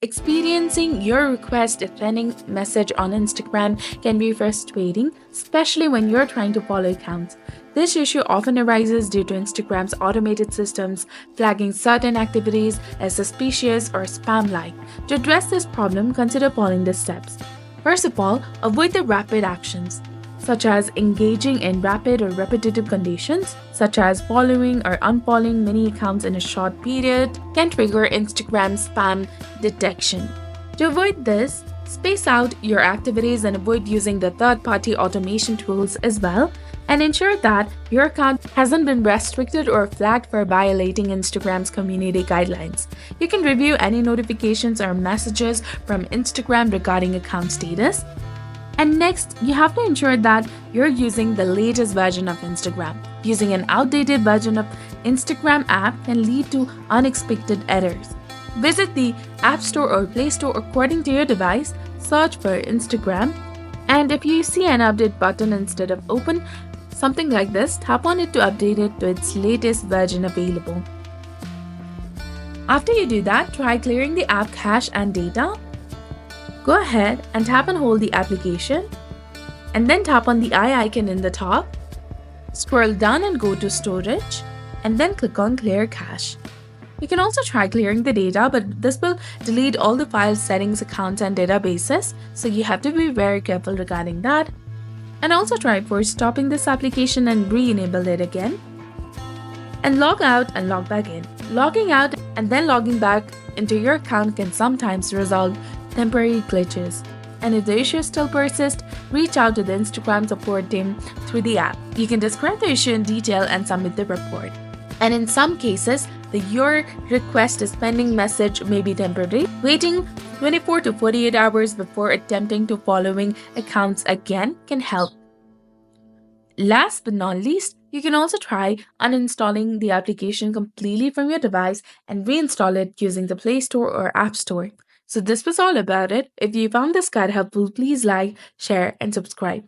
Experiencing your request defending message on Instagram can be frustrating, especially when you're trying to follow accounts. This issue often arises due to Instagram's automated systems flagging certain activities as suspicious or spam like. To address this problem, consider following the steps. First of all, avoid the rapid actions, such as engaging in rapid or repetitive conditions, such as following or unfollowing many accounts in a short period, can trigger Instagram spam detection. To avoid this, space out your activities and avoid using the third party automation tools as well, and ensure that your account hasn't been restricted or flagged for violating Instagram's community guidelines. You can review any notifications or messages from Instagram regarding account status. And next, you have to ensure that you're using the latest version of Instagram. Using an outdated version of Instagram app can lead to unexpected errors. Visit the App Store or Play Store according to your device, search for Instagram, and if you see an update button instead of open, something like this, tap on it to update it to its latest version available. After you do that, try clearing the app cache and data. Go ahead and tap and hold the application, and then tap on the eye icon in the top. Scroll down and go to storage, and then click on clear cache. You can also try clearing the data, but this will delete all the file settings, accounts, and databases, so you have to be very careful regarding that. And also try for stopping this application and re-enable it again. And log out and log back in. Logging out and then logging back into your account can sometimes resolve temporary glitches. And if the issue still persists, reach out to the Instagram support team through the app. You can describe the issue in detail and submit the report. And in some cases, the your request is pending message may be temporary. Waiting 24 to 48 hours before attempting to following accounts again can help. Last but not least, you can also try uninstalling the application completely from your device and reinstall it using the Play Store or App Store. So this was all about it. If you found this guide helpful, please like, share, and subscribe.